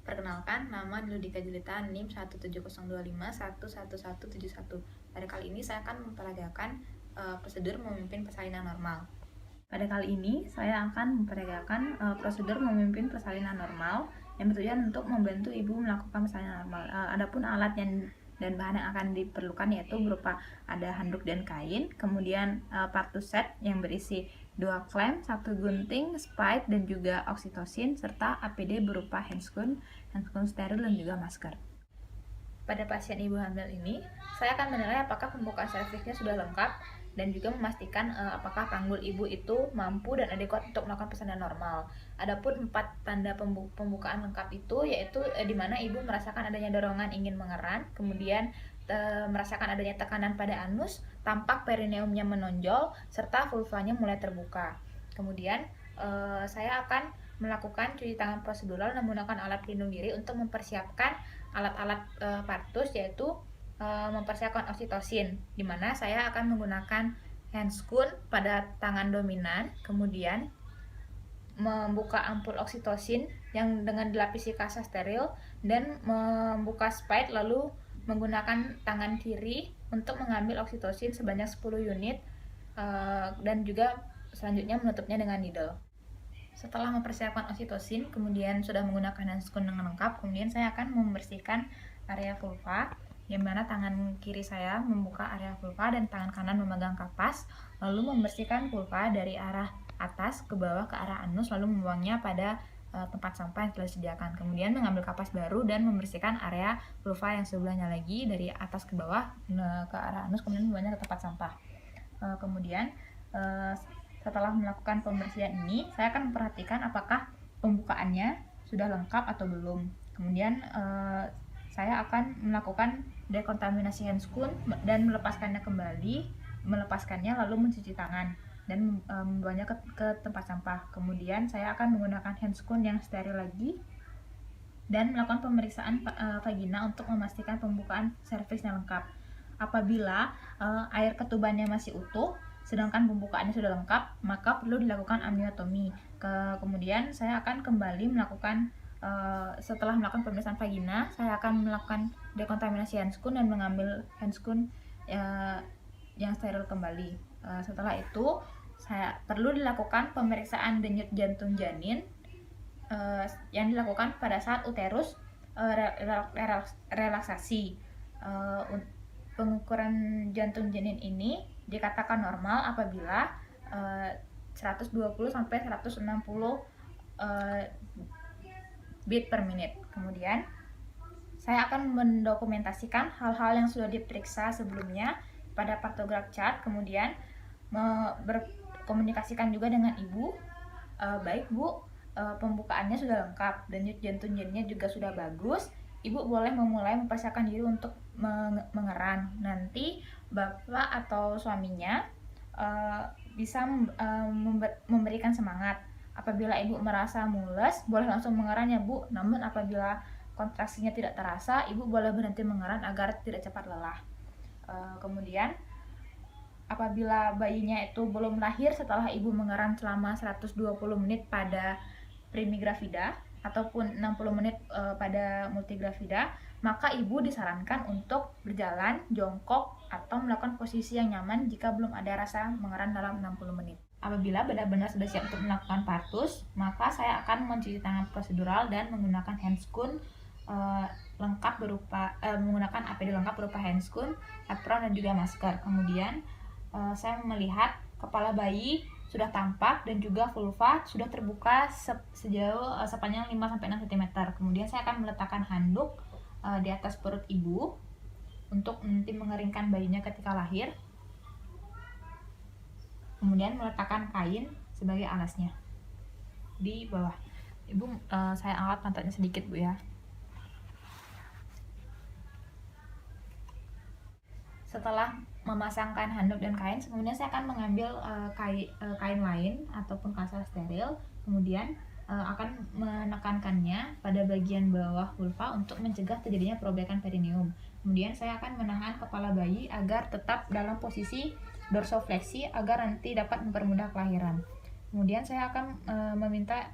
Perkenalkan, nama Niludika Julita, NIM 17025111171. Pada kali ini saya akan memperagakan prosedur memimpin persalinan normal. Pada kali ini saya akan memperagakan prosedur memimpin persalinan normal yang bertujuan untuk membantu ibu melakukan persalinan normal. Adapun alat dan bahan yang akan diperlukan yaitu berupa ada handuk dan kain, kemudian partus set yang berisi 2 klem, 1 gunting, spike, dan juga oksitosin, serta APD berupa handskun steril, dan juga masker. Pada pasien ibu hamil ini, saya akan menilai apakah pembukaan serviksnya sudah lengkap dan juga memastikan apakah panggul ibu itu mampu dan adekuat untuk melakukan persalinan normal. Adapun 4 tanda pembukaan lengkap itu yaitu di mana ibu merasakan adanya dorongan ingin mengeran, kemudian merasakan adanya tekanan pada anus, tampak perineumnya menonjol, serta vulvanya mulai terbuka. Kemudian saya akan melakukan cuci tangan prosedural menggunakan alat pelindung diri untuk mempersiapkan alat-alat partus, yaitu mempersiapkan oksitosin, di mana saya akan menggunakan handskun pada tangan dominan, kemudian membuka ampul oksitosin yang dengan dilapisi kasa steril, dan membuka spike lalu menggunakan tangan kiri untuk mengambil oksitosin sebanyak 10 unit dan juga selanjutnya menutupnya dengan needle. Setelah mempersiapkan oksitosin, kemudian sudah menggunakan handskun dengan lengkap, kemudian saya akan membersihkan area vulva, di mana tangan kiri saya membuka area vulva dan tangan kanan memegang kapas, lalu membersihkan vulva dari arah atas ke bawah ke arah anus, lalu membuangnya pada tempat sampah yang telah disediakan. Kemudian mengambil kapas baru dan membersihkan area vulva yang sebelahnya lagi dari atas ke bawah ke arah anus, kemudian membuangnya ke tempat sampah. Kemudian setelah melakukan pembersihan ini, saya akan memperhatikan apakah pembukaannya sudah lengkap atau belum. Kemudian saya akan melakukan dekontaminasi handskun dan melepaskannya lalu mencuci tangan dan membawanya ke tempat sampah. Kemudian saya akan menggunakan handskun yang steril lagi dan melakukan pemeriksaan vagina untuk memastikan pembukaan serviksnya lengkap. Apabila air ketubannya masih utuh sedangkan pembukaannya sudah lengkap, maka perlu dilakukan amniotomi. Kemudian saya akan kembali melakukan setelah melakukan pemeriksaan vagina, saya akan melakukan dekontaminasi handskun dan mengambil handskun yang steril kembali. Setelah itu saya perlu dilakukan pemeriksaan denyut jantung janin yang dilakukan pada saat uterus relaksasi. Pengukuran jantung janin ini dikatakan normal apabila 120 sampai 160 beat per menit. Kemudian saya akan mendokumentasikan hal-hal yang sudah diperiksa sebelumnya pada partograf chart, kemudian berkomunikasikan juga dengan ibu. Baik Bu, pembukaannya sudah lengkap, denyut jantung janinnya juga sudah bagus. Ibu boleh memulai mempersiapkan diri untuk mengeran. Nanti bapak atau suaminya bisa memberikan semangat. Apabila ibu merasa mules, boleh langsung mengeran ya Bu. Namun apabila kontraksinya tidak terasa, ibu boleh berhenti mengeran agar tidak cepat lelah. Kemudian apabila bayinya itu belum lahir setelah ibu mengeran selama 120 menit pada primigravida ataupun 60 menit pada multigravida, maka ibu disarankan untuk berjalan, jongkok, atau melakukan posisi yang nyaman jika belum ada rasa mengeran dalam 60 menit. Apabila benar-benar sudah siap untuk melakukan partus, maka saya akan mencuci tangan prosedural dan menggunakan handskun lengkap berupa menggunakan APD lengkap berupa handskun, apron, dan juga masker. Kemudian saya melihat kepala bayi sudah tampak dan juga vulva sudah terbuka sejauh sepanjang 5-6 cm. Kemudian saya akan meletakkan handuk di atas perut ibu untuk nanti mengeringkan bayinya ketika lahir. Kemudian meletakkan kain sebagai alasnya di bawah. Ibu, saya angkat pantatnya sedikit Bu ya. Setelah memasangkan handuk dan kain, kemudian saya akan mengambil kain lain ataupun kasa steril, kemudian akan menekankannya pada bagian bawah vulva untuk mencegah terjadinya perobekan perineum. Kemudian saya akan menahan kepala bayi agar tetap dalam posisi dorsofleksi agar nanti dapat mempermudah kelahiran. Kemudian saya akan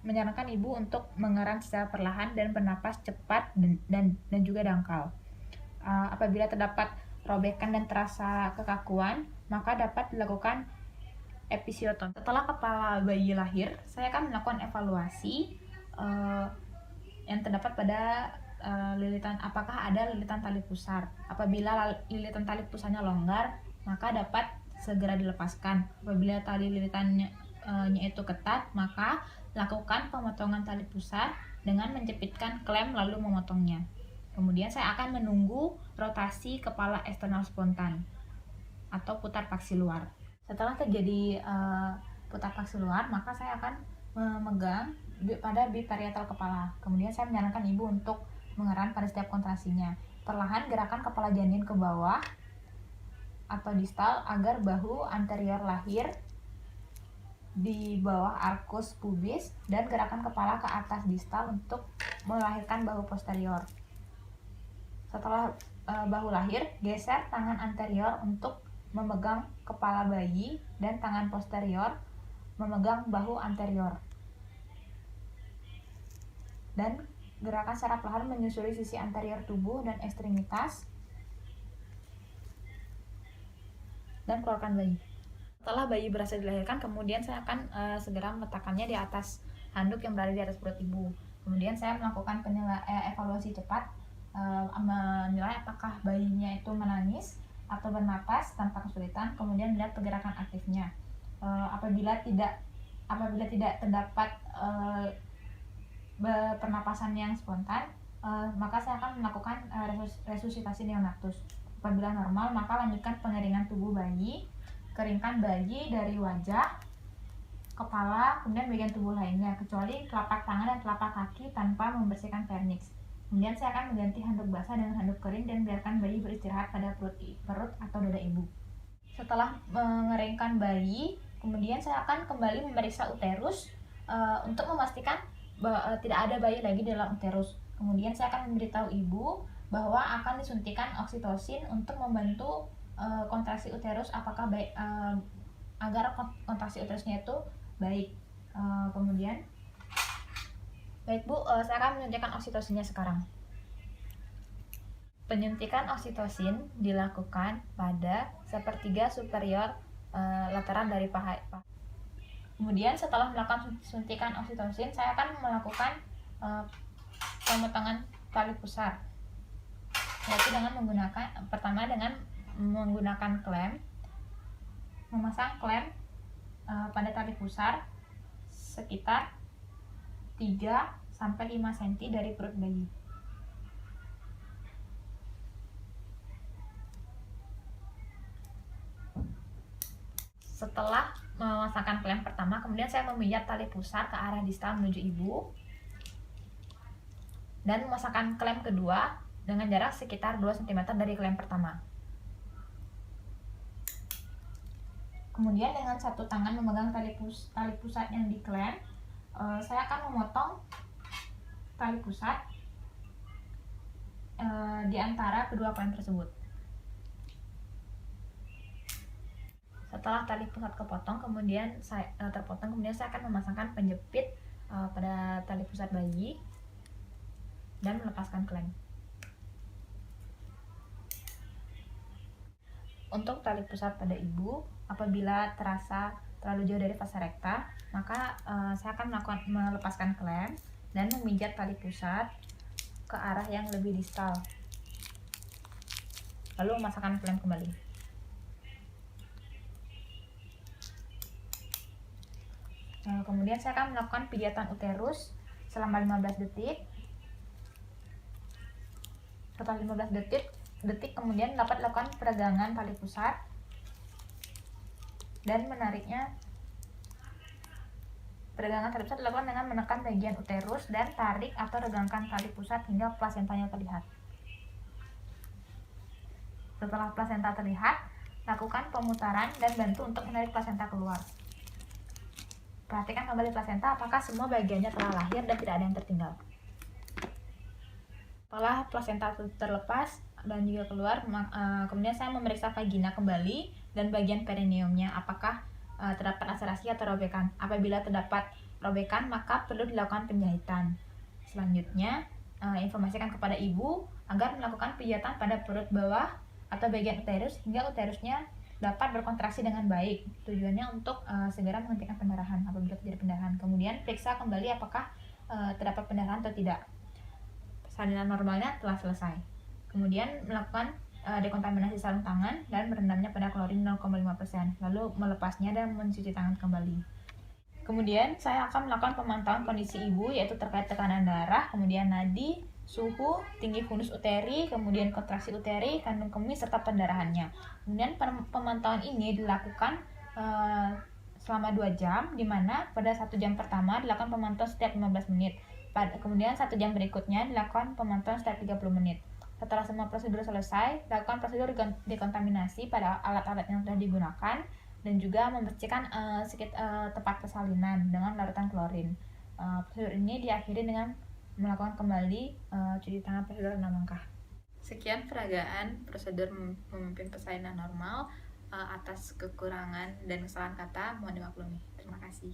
menyarankan ibu untuk mengerem secara perlahan dan bernapas cepat dan juga dangkal. Apabila terdapat robekan dan terasa kekakuan, maka dapat dilakukan episiotomi. Setelah kepala bayi lahir, saya akan melakukan evaluasi yang terdapat pada lilitan, apakah ada lilitan tali pusar. Apabila lilitan tali pusarnya longgar, maka dapat segera dilepaskan. Apabila tali lilitannya itu ketat, maka lakukan pemotongan tali pusar dengan menjepitkan klem lalu memotongnya. Kemudian saya akan menunggu rotasi kepala eksternal spontan atau putar paksi luar. Setelah terjadi putar paksi luar, maka saya akan memegang pada biparietal kepala. Kemudian saya menyarankan ibu untuk mengerem pada setiap kontrasinya. Perlahan gerakan kepala janin ke bawah atau distal agar bahu anterior lahir di bawah arcus pubis, dan gerakan kepala ke atas distal untuk melahirkan bahu posterior. Setelah bahu lahir, geser tangan anterior untuk memegang kepala bayi dan tangan posterior memegang bahu anterior. Dan gerakan secara perlahan menyusuri sisi anterior tubuh dan ekstremitas dan keluarkan bayi. Setelah bayi berhasil dilahirkan, kemudian saya akan segera meletakkannya di atas handuk yang berada di atas perut ibu. Kemudian saya melakukan evaluasi cepat, menilai apakah bayinya itu menangis atau bernapas tanpa kesulitan, kemudian melihat pergerakan aktifnya. Apabila tidak terdapat pernapasan yang spontan, maka saya akan melakukan resusitasi neonatus. Apabila normal, maka lanjutkan pengeringan tubuh bayi. Keringkan bayi dari wajah, kepala, kemudian bagian tubuh lainnya, kecuali telapak tangan dan telapak kaki tanpa membersihkan vernix. Kemudian saya akan mengganti handuk basah dengan handuk kering dan biarkan bayi beristirahat pada perut atau dada ibu. Setelah mengeringkan bayi, kemudian saya akan kembali memeriksa uterus untuk memastikan bahwa tidak ada bayi lagi dalam uterus. Kemudian saya akan memberitahu ibu bahwa akan disuntikan oksitosin untuk membantu kontraksi uterus apakah baik, agar kontraksi uterusnya itu baik. Kemudian baik Bu, saya akan menyuntikkan oksitosinnya sekarang. Penyuntikan oksitosin dilakukan pada sepertiga superior lateral dari paha. Kemudian setelah melakukan suntikan oksitosin, saya akan melakukan pemotongan tali pusar, yaitu dengan menggunakan klem, memasang klem pada tali pusar sekitar 3-5 cm dari perut bayi. Setelah memasangkan klem pertama, kemudian saya memijat tali pusar ke arah distal menuju ibu dan memasangkan klem kedua dengan jarak sekitar 2 cm dari klem pertama. Kemudian dengan satu tangan memegang tali pusat yang diklem, saya akan memotong tali pusat di antara kedua klem tersebut. Setelah tali pusat terpotong, kemudian saya akan memasangkan penjepit pada tali pusat bayi dan melepaskan klem. Untuk tali pusat pada ibu, apabila terasa terlalu jauh dari fase rekta, maka saya akan melepaskan klem dan memijat tali pusat ke arah yang lebih distal, lalu memasangkan klem kembali. Kemudian saya akan melakukan pijatan uterus selama 15 detik. Setelah 15 detik kemudian dapat dilakukan peregangan tali pusat dan menariknya. Peregangan tali pusat dilakukan dengan menekan bagian uterus dan tarik atau regangkan tali pusat hingga plasentanya terlihat. Setelah plasenta terlihat, lakukan pemutaran dan bantu untuk menarik plasenta keluar. Perhatikan kembali plasenta apakah semua bagiannya telah lahir dan tidak ada yang tertinggal. Setelah plasenta terlepas dan juga keluar, kemudian saya memeriksa vagina kembali dan bagian perineumnya apakah terdapat laserasi atau robekan. Apabila terdapat robekan, maka perlu dilakukan penjahitan. Selanjutnya, informasikan kepada ibu agar melakukan pijatan pada perut bawah atau bagian uterus hingga uterusnya dapat berkontraksi dengan baik. Tujuannya untuk segera menghentikan pendarahan apabila terjadi pendarahan. Kemudian periksa kembali apakah terdapat pendarahan atau tidak. Persalinan normalnya telah selesai. Kemudian melakukan dekontaminasi sarung tangan dan merendamnya pada klorin 0,5%, lalu melepasnya dan mencuci tangan kembali. Kemudian saya akan melakukan pemantauan kondisi ibu, yaitu terkait tekanan darah, kemudian nadi, suhu, tinggi funus uteri, kemudian kontraksi uteri, kandung kemih, serta pendarahannya. Kemudian pemantauan ini dilakukan selama 2 jam, di mana pada 1 jam pertama dilakukan pemantauan setiap 15 menit. Kemudian 1 jam berikutnya dilakukan pemantauan setiap 30 menit. Setelah semua prosedur selesai, lakukan prosedur dekontaminasi pada alat-alat yang telah digunakan dan juga membersihkan tempat persalinan dengan larutan klorin. Prosedur ini diakhiri dengan melakukan kembali cuci tangan prosedur 6 langkah. Sekian peragaan prosedur memimpin persalinan normal. Atas kekurangan dan kesalahan kata mohon dimaklumi. Terima kasih.